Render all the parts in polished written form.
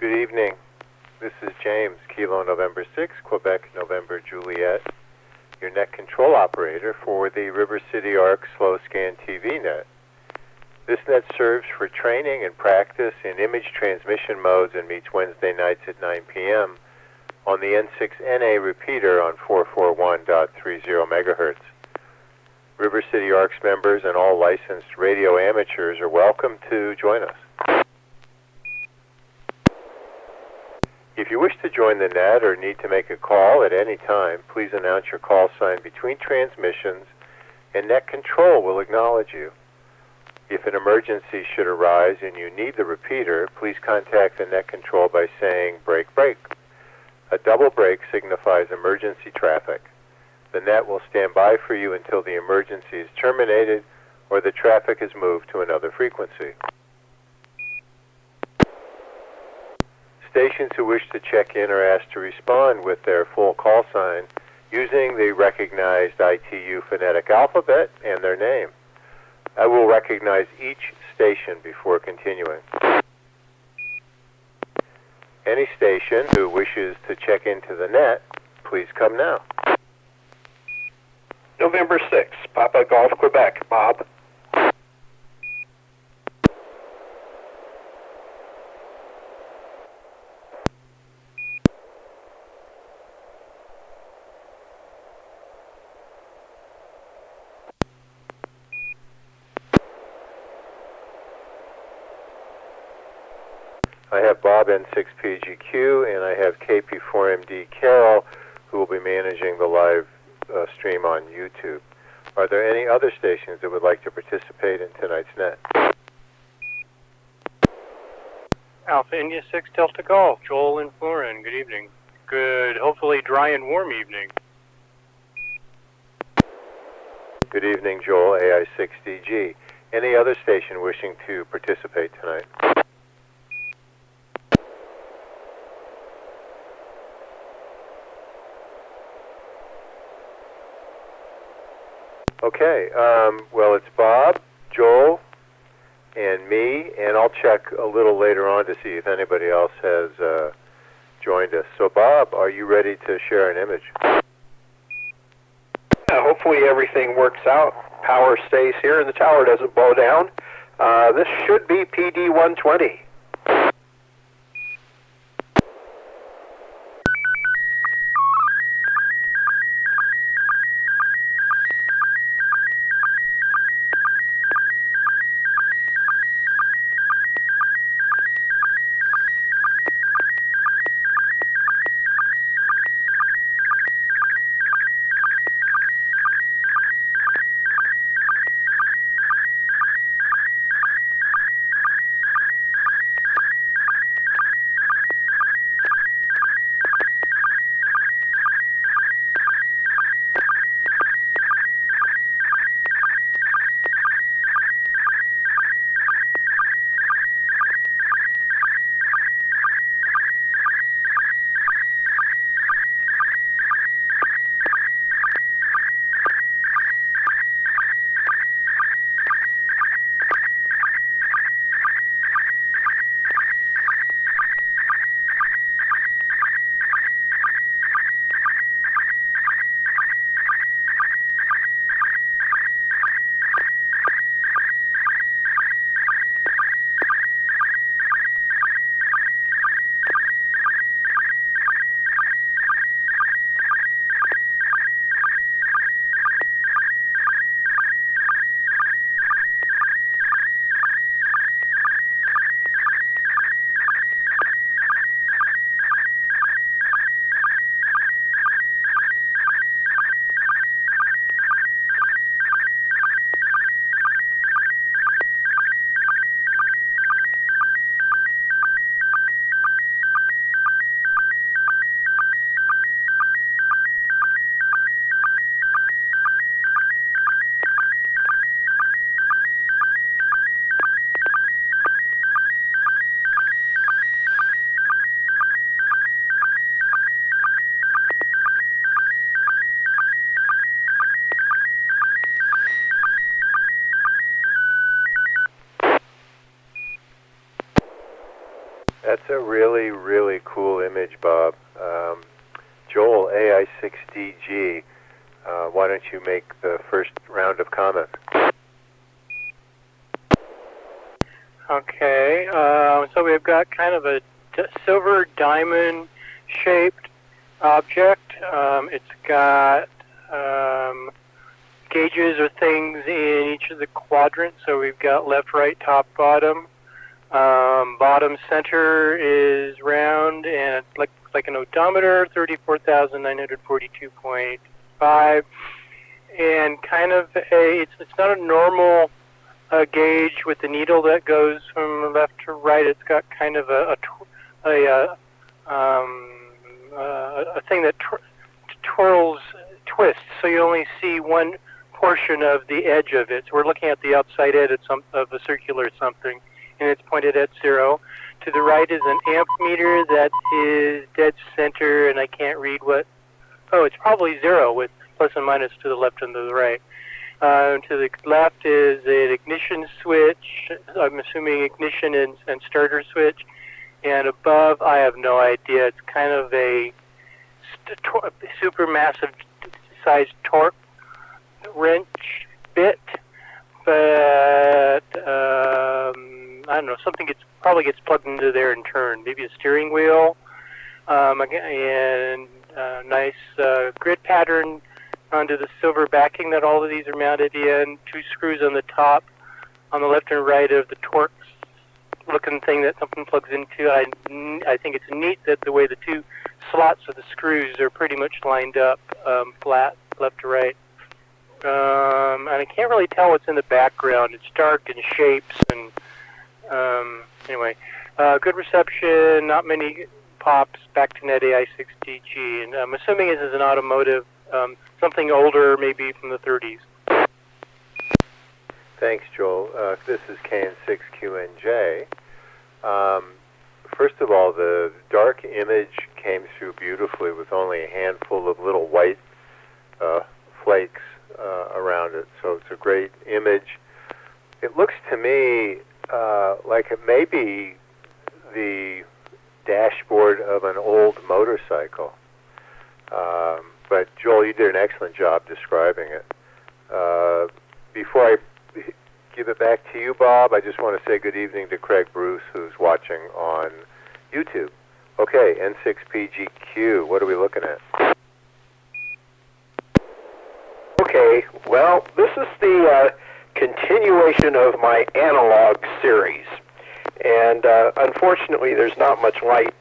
Good evening. This is James, Kilo November 6, Quebec November Juliet, your net control operator for the River City Arc Slow Scan TV net. This net serves for training and practice in image transmission modes and meets Wednesday nights at 9 p.m. on the N6NA repeater on 441.30 megahertz. River City Arc's members and all licensed radio amateurs are welcome to join us. If you wish to join the net or need to make a call at any time, please announce your call sign between transmissions and net control will acknowledge you. If an emergency should arise and you need the repeater, please contact the net control by saying break, break. A double break signifies emergency traffic. The net will stand by for you until the emergency is terminated or the traffic is moved to another frequency. Stations who wish to check in are asked to respond with their full call sign using the recognized ITU phonetic alphabet and their name. I will recognize each station before continuing. Any station who wishes to check into the net, please come now. November 6, Papa Golf, Quebec, Bob. I have Bob N6PGQ and I have KP4MD Carol who will be managing the live stream on YouTube. Are there any other stations that would like to participate in tonight's net? Alpha India 6 Delta Golf, Joel and Florin, good evening. Good, hopefully dry and warm evening. Good evening, Joel, AI6DG. Any other station wishing to participate tonight? Okay, well, it's Bob, Joel, and me, and I'll check a little later on to see if anybody else has joined us. So, Bob, are you ready to share an image? Hopefully everything works out. Power stays here and the tower doesn't blow down. This should be PD-120. That's a really, really cool image, Bob. Joel, AI6DG, why don't you make the first round of comments? Okay, so we've got kind of a silver diamond-shaped object. It's got gauges or things in each of the quadrants. So we've got left, right, top, bottom. Bottom center is round and it's like an odometer, 34,942.5, and kind of it's not a normal gauge with the needle that goes from left to right. It's got kind of a thing that twists, so you only see one portion of the edge of it. So we're looking at the outside edge of a circular something, and it's pointed at 0. To the right is an amp meter that is dead center, and I can't read what. Oh, it's probably 0 with plus and minus to the left and to the right. To the left is an ignition switch. I'm assuming ignition and starter switch. And above, I have no idea. It's kind of a super massive sized torque wrench bit, but I don't know. Something probably gets plugged into there and turned. Maybe a steering wheel. And nice grid pattern onto the silver backing that all of these are mounted in. 2 screws on the top, on the left and right of the torque looking thing that something plugs into. I think it's neat that the way the 2 slots of the screws are pretty much lined up flat, left to right. And I can't really tell what's in the background. It's dark in shapes, and anyway, good reception, not many pops, back to Net AI6DG, and I'm assuming this is an automotive, something older, maybe from the 30s. Thanks, Joel. This is KN6QNJ. First of all, the dark image came through beautifully with only a handful of little white flakes around it, so it's a great image. It looks to me like it may be the dashboard of an old motorcycle. But Joel, you did an excellent job describing it. Before I give it back to you, Bob, I just want to say good evening to Craig Bruce, who's watching on YouTube. Okay, N6PGQ, what are we looking at? Okay, well, this is the continuation of my analog series. And unfortunately, there's not much light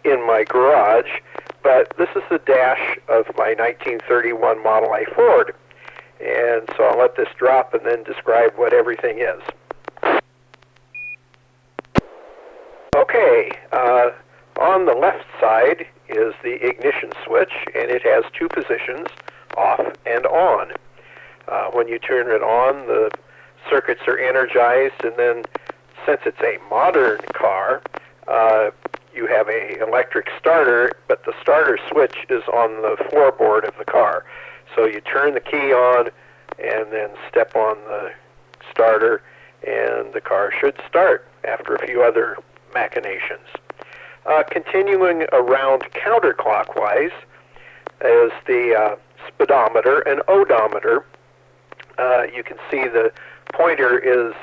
in my garage, but this is the dash of my 1931 Model A Ford. And so I'll let this drop and then describe what everything is. Okay, on the left side is the ignition switch, and it has 2 positions, off and on. When you turn it on, the circuits are energized, and then since it's a modern car, you have an electric starter, but the starter switch is on the floorboard of the car. So you turn the key on and then step on the starter, and the car should start after a few other machinations. Continuing around counterclockwise is the speedometer and odometer. You can see the pointer is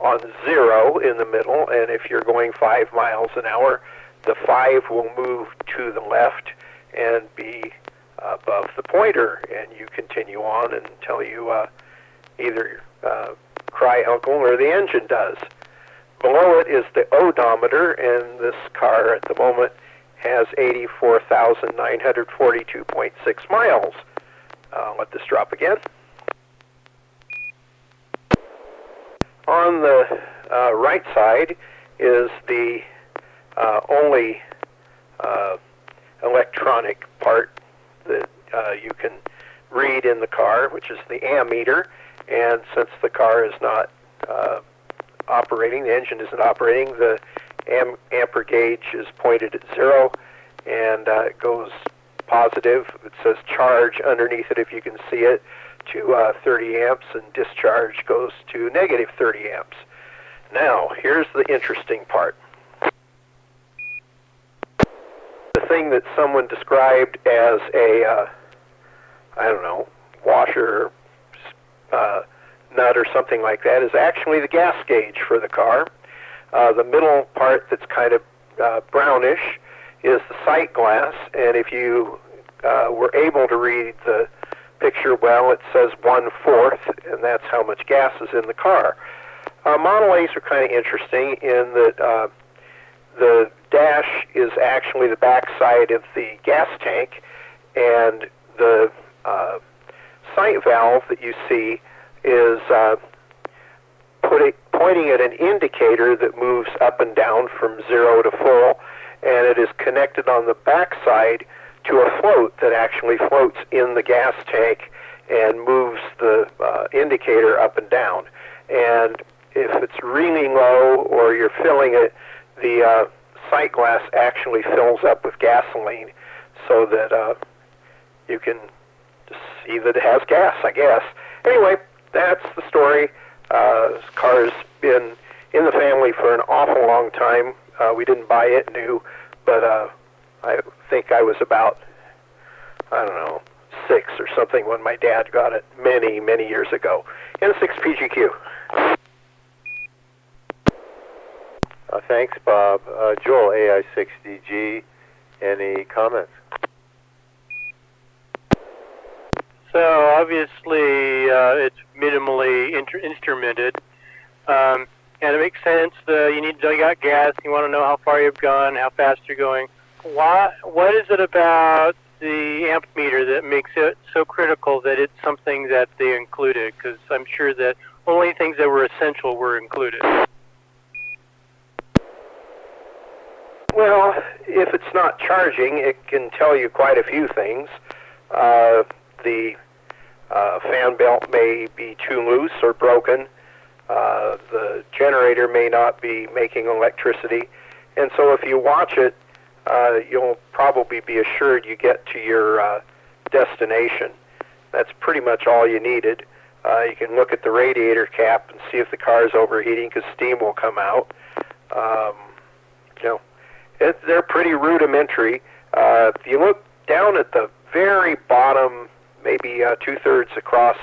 on 0 in the middle, and if you're going 5 miles an hour, the 5 will move to the left and be above the pointer, and you continue on until you either cry uncle or the engine does. Below it is the odometer, and this car at the moment has 84,942.6 miles. Let this drop again. On the right side is the only electronic part that you can read in the car, which is the ammeter. And since the car is not operating, the engine isn't operating, the ampere gauge is pointed at 0, and it goes positive. It says charge underneath it, if you can see it, to 30 amps, and discharge goes to negative 30 amps. Now, here's the interesting part. that someone described as a, I don't know, washer nut or something like that is actually the gas gauge for the car. The middle part that's kind of brownish is the sight glass, and if you were able to read the picture well, it says 1/4, and that's how much gas is in the car. Model A's are kind of interesting in that the dash is actually the back side of the gas tank, and the sight valve that you see is pointing at an indicator that moves up and down from 0 to full, and it is connected on the back side to a float that actually floats in the gas tank and moves the indicator up and down. And if it's really low or you're filling it, the sight glass actually fills up with gasoline so that you can just see that it has gas, I guess. Anyway, that's the story. This car's been in the family for an awful long time. We didn't buy it new, but I think I was about, I don't know, 6 or something when my dad got it many, many years ago. N6 PGQ. Thanks, Bob. Joel, AI6DG, any comments? So obviously it's minimally instrumented, and it makes sense. You got gas. You want to know how far you've gone, how fast you're going. What is it about the amp meter that makes it so critical that it's something that they included? Because I'm sure that only things that were essential were included. Well, if it's not charging, it can tell you quite a few things. The fan belt may be too loose or broken. The generator may not be making electricity. And so if you watch it, you'll probably be assured you get to your destination. That's pretty much all you needed. You can look at the radiator cap and see if the car is overheating because steam will come out. They're pretty rudimentary. If you look down at the very bottom, maybe 2/3 across,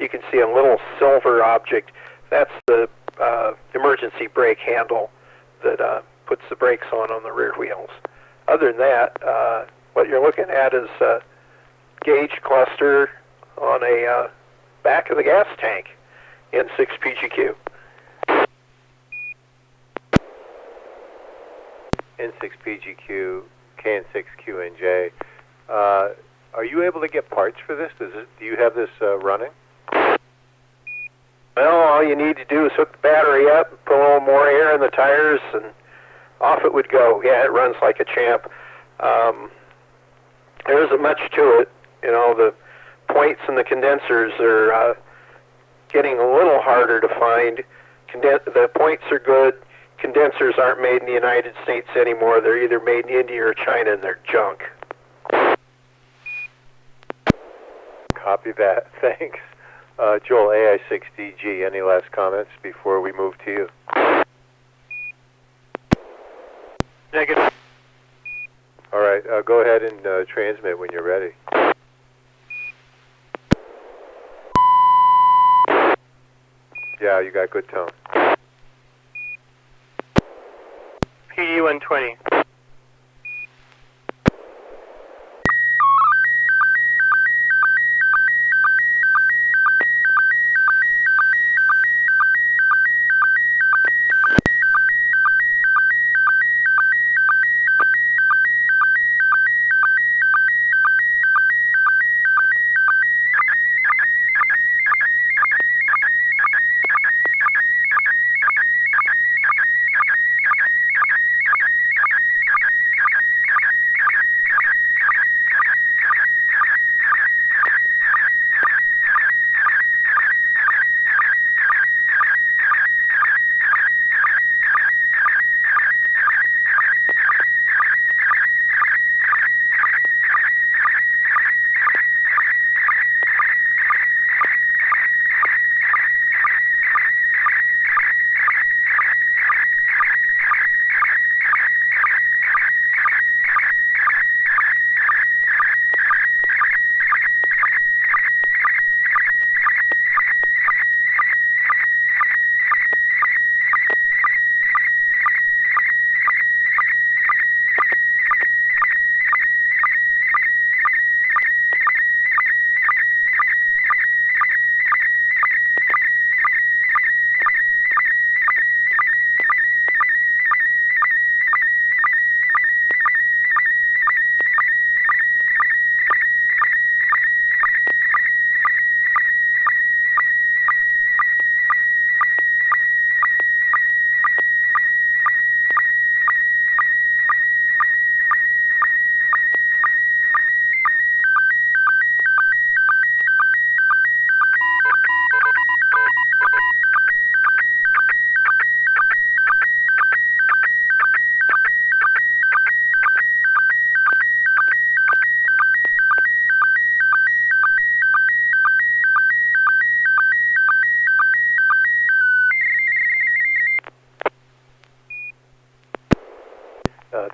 you can see a little silver object. That's the emergency brake handle that puts the brakes on the rear wheels. Other than that, what you're looking at is a gauge cluster on a back of the gas tank, N6 PGQ. N6 PGQ, KN6QNJ. Are you able to get parts for this? Do you have this running? Well, all you need to do is hook the battery up, put a little more air in the tires, and off it would go. Yeah, it runs like a champ. There isn't much to it. The points and the condensers are getting a little harder to find. The points are good. Condensers aren't made in the United States anymore. They're either made in India or China, and they're junk. Copy that. Thanks. Joel, AI6DG, any last comments before we move to you? Negative. All right. Go ahead and transmit when you're ready. Yeah, you got good tone. PD 120.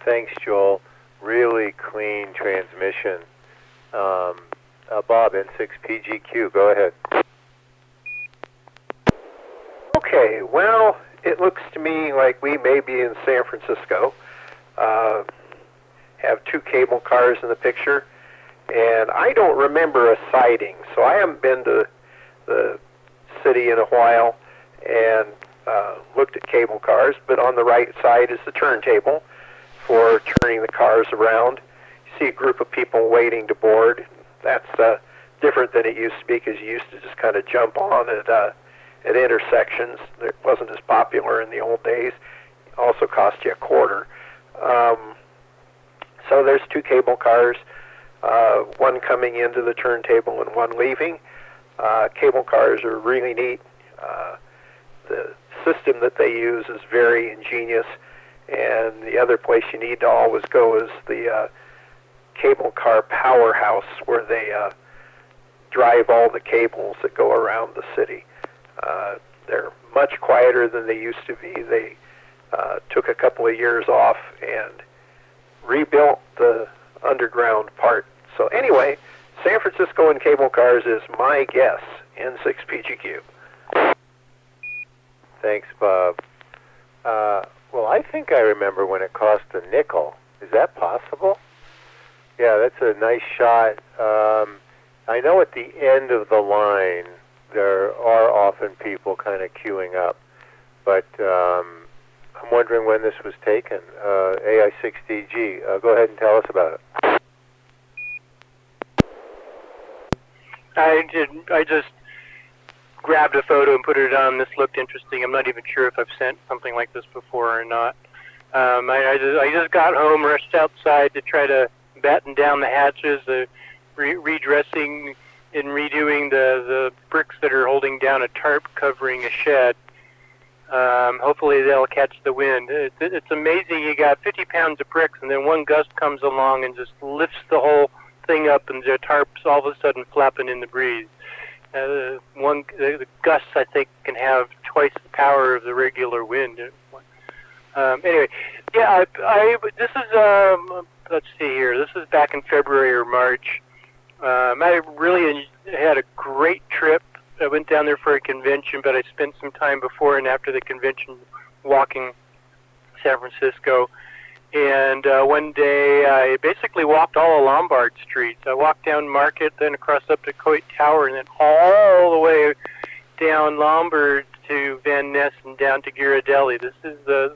Thanks, Joel. Really clean transmission. Bob, N6PGQ, go ahead. Okay, well, it looks to me like we may be in San Francisco. Have two cable cars in the picture, and I don't remember a sighting, so I haven't been to the city in a while and looked at cable cars, but on the right side is the turntable for turning the cars around. You see a group of people waiting to board. That's different than it used to be, because you used to just kind of jump on at intersections. It wasn't as popular in the old days. It also cost you $0.25. So there's two cable cars, one coming into the turntable and one leaving. Cable cars are really neat. The system that they use is very ingenious, and the other place you need to always go is the cable car powerhouse, where they drive all the cables that go around the city. They're much quieter than they used to be. They took a couple of years off and rebuilt the underground part. So anyway, San Francisco and cable cars is my guess, N6PGQ. Thanks, Bob. Well, I think I remember when it cost a nickel. Is that possible? Yeah, that's a nice shot. I know at the end of the line there are often people kind of queuing up, but I'm wondering when this was taken. AI6DG, go ahead and tell us about it. I just grabbed a photo and put it on. This looked interesting. I'm not even sure if I've sent something like this before or not. I just got home, rushed outside to try to batten down the hatches, redressing and redoing the bricks that are holding down a tarp covering a shed. Hopefully they'll catch the wind. It's amazing. You got 50 pounds of bricks, and then one gust comes along and just lifts the whole thing up, and the tarp's all of a sudden flapping in the breeze. The gusts, I think, can have twice the power of the regular wind. Anyway, yeah, this is, let's see here, this is back in February or March. I really had a great trip. I went down there for a convention, but I spent some time before and after the convention walking San Francisco. And one day I basically walked all of Lombard Street. I walked down Market, then across up to Coit Tower, and then all the way down Lombard to Van Ness and down to Ghirardelli. This is the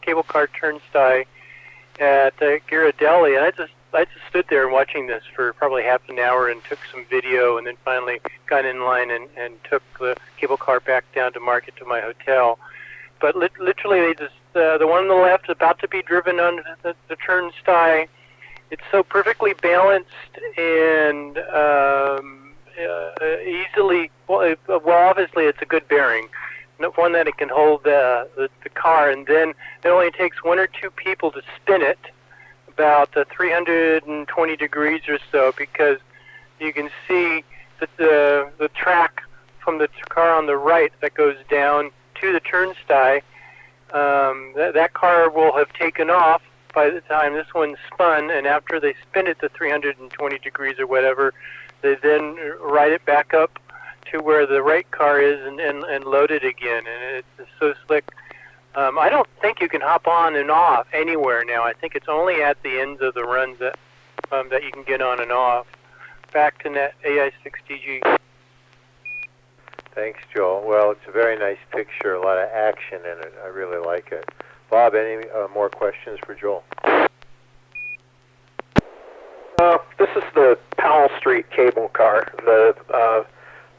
cable car turnstile at Ghirardelli, and I just stood there watching this for probably half an hour and took some video, and then finally got in line and took the cable car back down to Market to my hotel. But literally, they just the one on the left is about to be driven on the turnstile. It's so perfectly balanced and easily. Well, obviously, it's a good bearing. One that it can hold the car, and then it only takes one or two people to spin it about 320 degrees or so, because you can see that the track from the car on the right that goes down to the turnstile, that car will have taken off by the time this one spun, and after they spin it to 320 degrees or whatever, they then ride it back up to where the right car is and load it again, and it's so slick. I don't think you can hop on and off anywhere now. I think it's only at the ends of the runs that you can get on and off. Back to net AI6DG. Thanks, Joel. Well, it's a very nice picture, a lot of action in it. I really like it. Bob, any more questions for Joel? This is the Powell Street cable car. The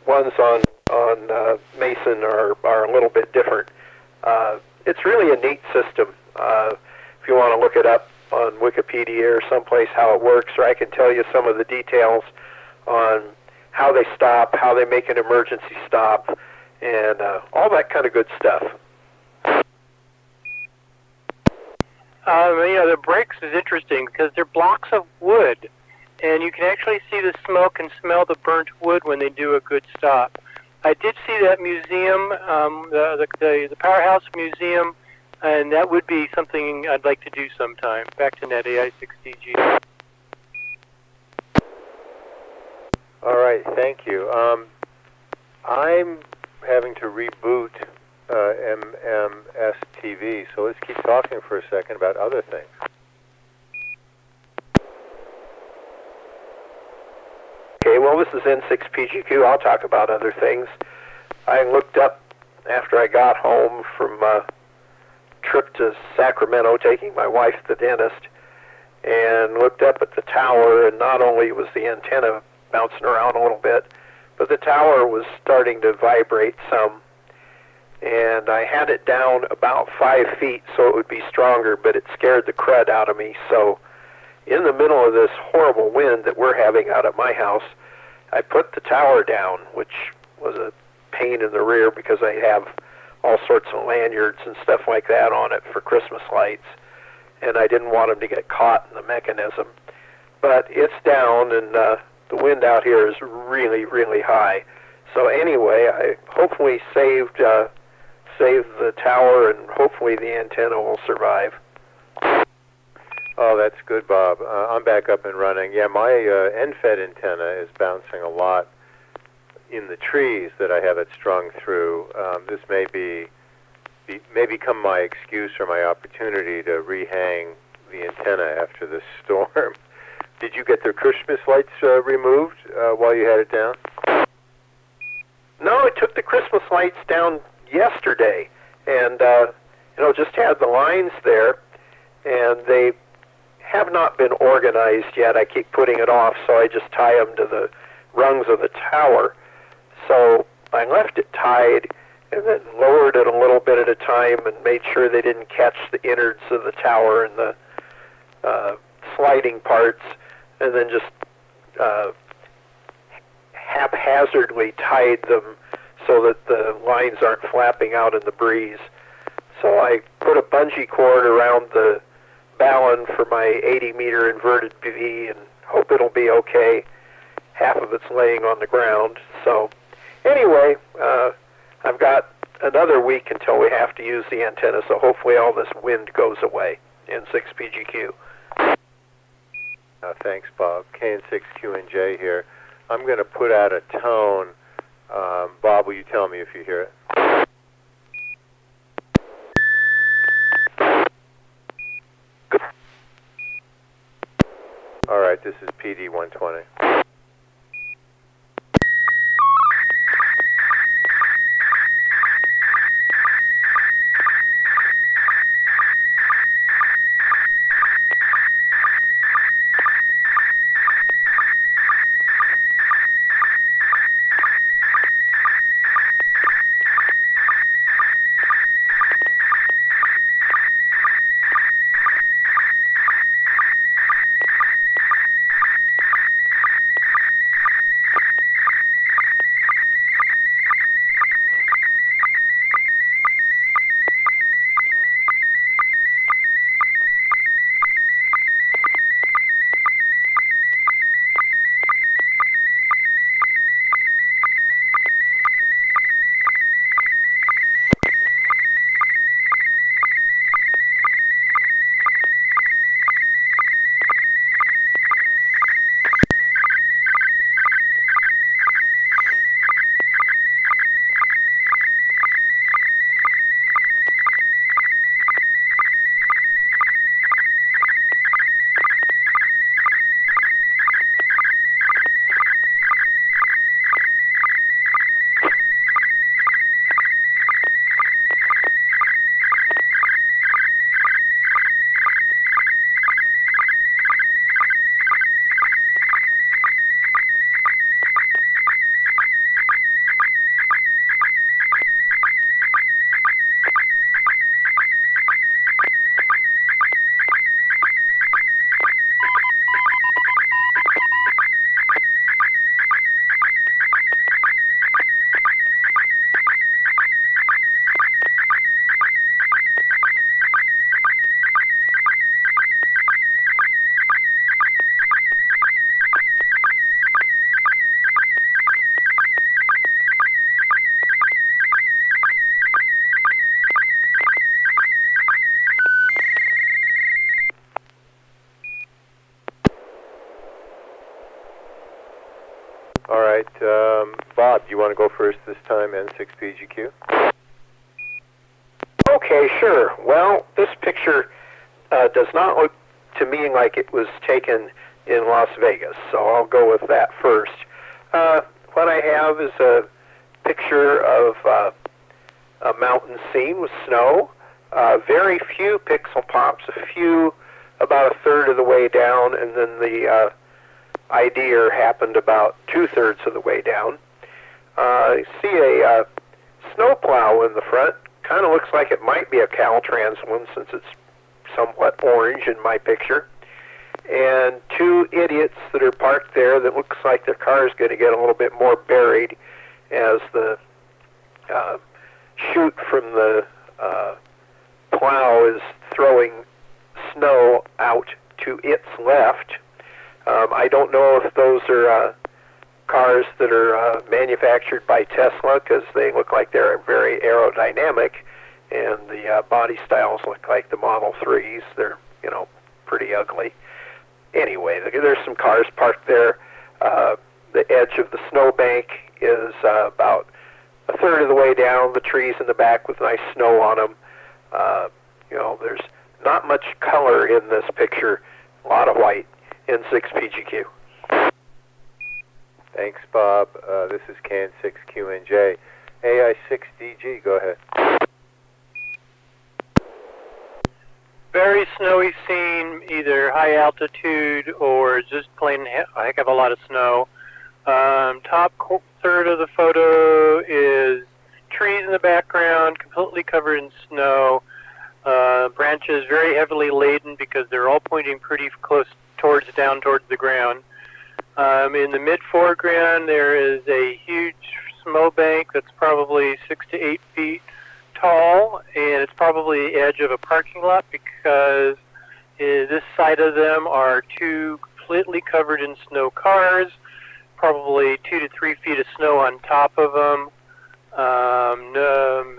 ones on Mason are a little bit different. It's really a neat system. If you want to look it up on Wikipedia or someplace how it works, or I can tell you some of the details on how they stop, how they make an emergency stop, and all that kind of good stuff. The brakes is interesting because they're blocks of wood, and you can actually see the smoke and smell the burnt wood when they do a good stop. I did see that museum, the Powerhouse Museum And that would be something I'd like to do sometime. Back to Net AI6DG. All right, thank you. I'm having to reboot SSTV, so let's keep talking for a second about other things. Okay, well, this is N6PGQ. I'll talk about other things. I looked up after I got home from a trip to Sacramento, taking my wife to the dentist, and looked up at the tower, and not only was the antenna bouncing around a little bit, but the tower was starting to vibrate some. And I had it down about 5 feet so it would be stronger, but it scared the crud out of me. So in the middle of this horrible wind that we're having out at my house, I put the tower down, which was a pain in the rear because I have all sorts of lanyards and stuff like that on it for Christmas lights, and I didn't want them to get caught in the mechanism. But it's down, and the wind out here is really, really high. So anyway, I hopefully saved the tower, and hopefully the antenna will survive. Oh, that's good, Bob. I'm back up and running. Yeah, my NFED antenna is bouncing a lot in the trees that I have it strung through. This may become my excuse or my opportunity to rehang the antenna after this storm. Did you get the Christmas lights removed while you had it down? No, I took the Christmas lights down yesterday, and just had the lines there, and they have not been organized yet. I keep putting it off, so I just tie them to the rungs of the tower. So I left it tied and then lowered it a little bit at a time and made sure they didn't catch the innards of the tower and the sliding parts, and then just haphazardly tied them so that the lines aren't flapping out in the breeze. So I put a bungee cord around the ballon for my 80-meter inverted V and hope it'll be okay. Half of it's laying on the ground. So anyway, I've got another week until we have to use the antenna, so hopefully all this wind goes away. N6PGQ. Thanks, Bob. KN6QNJ here. I'm going to put out a tone. Bob, will you tell me if you hear it? All right, this is PD120. right, Bob, do you want to go first this time, N6PGQ? Okay, sure. Well, this picture does not look to me like it was taken in Las Vegas, so I'll go with that first. What I have is a picture of a mountain scene with snow. Very few pixel pops, a few about a third of the way down, and then the idea happened about 2/3 of the way down. You see a snowplow in the front. Kind of looks like it might be a Caltrans one since it's somewhat orange in my picture. And two idiots that are parked there that looks like their car is going to get a little bit more buried as the chute from the plow is throwing snow out to its left. I don't know if those are cars that are manufactured by Tesla, because they look like they're very aerodynamic, and the body styles look like the Model 3s. They're, pretty ugly. Anyway, there's some cars parked there. The edge of the snowbank is about a third of the way down, the trees in the back with nice snow on them. There's not much color in this picture, a lot of white. N6PGQ. Thanks, Bob. This is CAN6QNJ. AI6DG, go ahead. Very snowy scene, either high altitude or just plain a heck of a lot of snow. Top third of the photo is trees in the background, completely covered in snow. Branches very heavily laden because they're all pointing pretty close down towards the ground. In the mid-foreground, there is a huge snowbank that's probably 6 to 8 feet tall, and it's probably the edge of a parking lot because this side of them are two completely covered in snow cars, probably 2 to 3 feet of snow on top of them.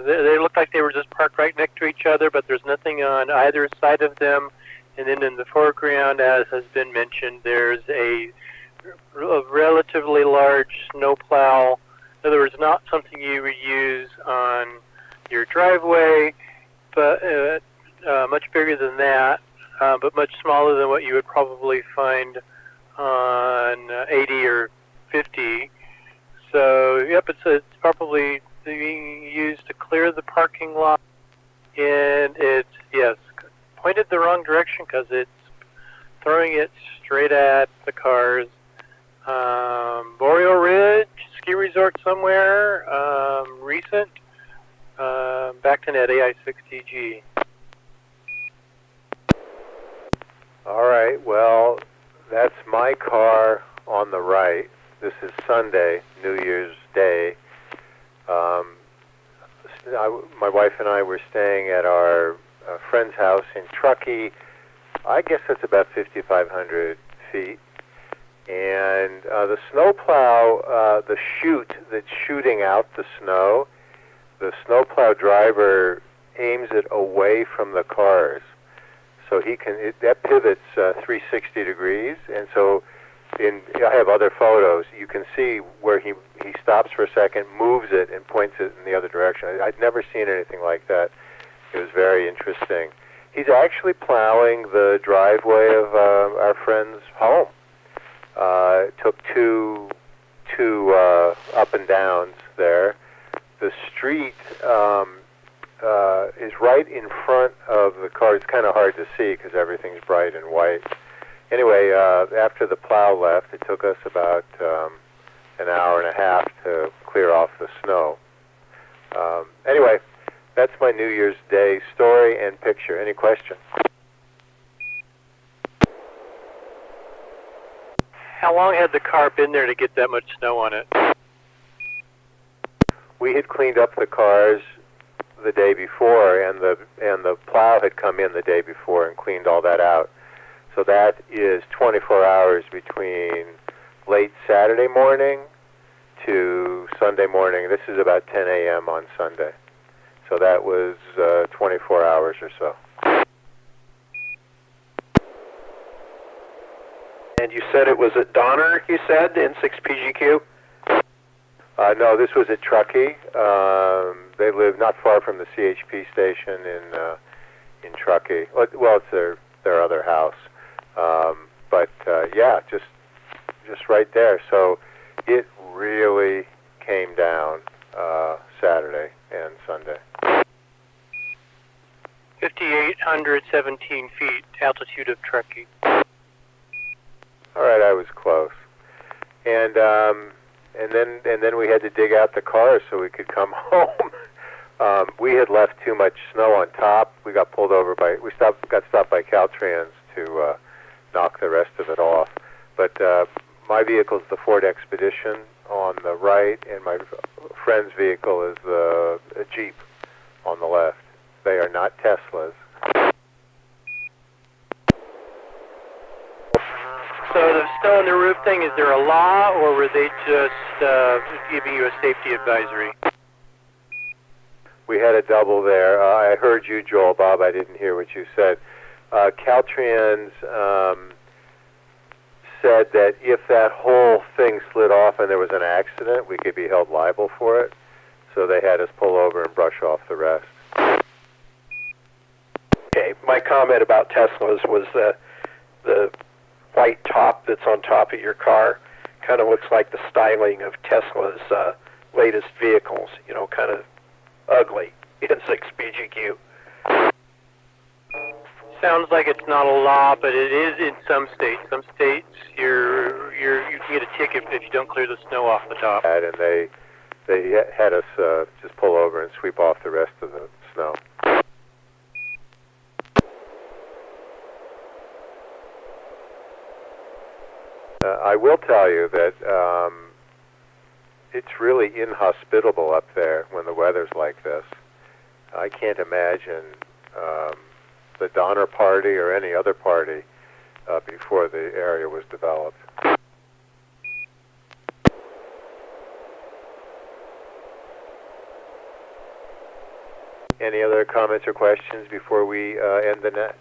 They look like they were just parked right next to each other, but there's nothing on either side of them. And then in the foreground, as has been mentioned, there's a relatively large snowplow. In other words, not something you would use on your driveway, but much bigger than that, but much smaller than what you would probably find on 80 or 50. So, yep, it's probably being used to clear the parking lot, and it's, yes, pointed the wrong direction because it's throwing it straight at the cars. Boreal Ridge, ski resort somewhere, recent. Back to net, AI6DG. All right, well, that's my car on the right. This is Sunday, New Year's Day. My wife and I were staying at our friend's house in Truckee. I guess that's about 5,500 feet. And the snowplow, the chute that's shooting out the snowplow driver aims it away from the cars. So that pivots 360 degrees, and so I have other photos. You can see where he stops for a second, moves it, and points it in the other direction. I'd never seen anything like that. It was very interesting. He's actually plowing the driveway of our friend's home. Took two up and downs there. The street is right in front of the car. It's kind of hard to see because everything's bright and white. Anyway, after the plow left, it took us about an hour and a half to clear off the snow. Anyway, that's my New Year's Day story and picture. Any questions? How long had the car been there to get that much snow on it? We had cleaned up the cars the day before, and the plow had come in the day before and cleaned all that out. So that is 24 hours between late Saturday morning to Sunday morning. This is about 10 a.m. on Sunday. So that was 24 hours or so. And you said it was at Donner, you said, N6PGQ? No, this was at Truckee. They live not far from the CHP station in Truckee. Well, it's their other house. But yeah, just right there. So it really came down Saturday and Sunday. 5,817 feet altitude of Truckee. All right, I was close. And then we had to dig out the cars so we could come home. We had left too much snow on top. We got pulled over got stopped by Caltrans to knock the rest of it off. But my vehicle is the Ford Expedition on the right, and my friend's vehicle is a Jeep on the left. They are not Teslas. So the snow on the roof thing, is there a law, or were they just giving you a safety advisory? We had a double there. I heard you, Joel. Bob, I didn't hear what you said. Caltrans said that if that whole thing slid off and there was an accident, we could be held liable for it. So they had us pull over and brush off the rest. Okay, my comment about Teslas was the white top that's on top of your car kind of looks like the styling of Tesla's latest vehicles, you know, kind of ugly. N6 BGQ. Sounds like it's not a law, but it is in some states. Some states, you can get a ticket if you don't clear the snow off the top. And they had us just pull over and sweep off the rest of the snow. I will tell you that it's really inhospitable up there when the weather's like this. I can't imagine the Donner Party or any other party before the area was developed. Any other comments or questions before we end the net?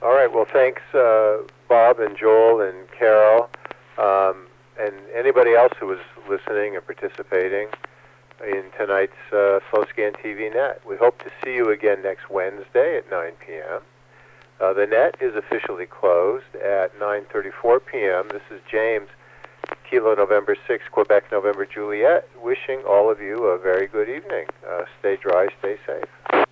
All right, well, thanks, Bob and Joel and Carol, and anybody else who was listening and participating in tonight's SlowScan TV Net. We hope to see you again next Wednesday at 9 p.m. The net is officially closed at 9:34 p.m. This is James, Kilo November 6, Quebec November Juliet, wishing all of you a very good evening. Stay dry, stay safe.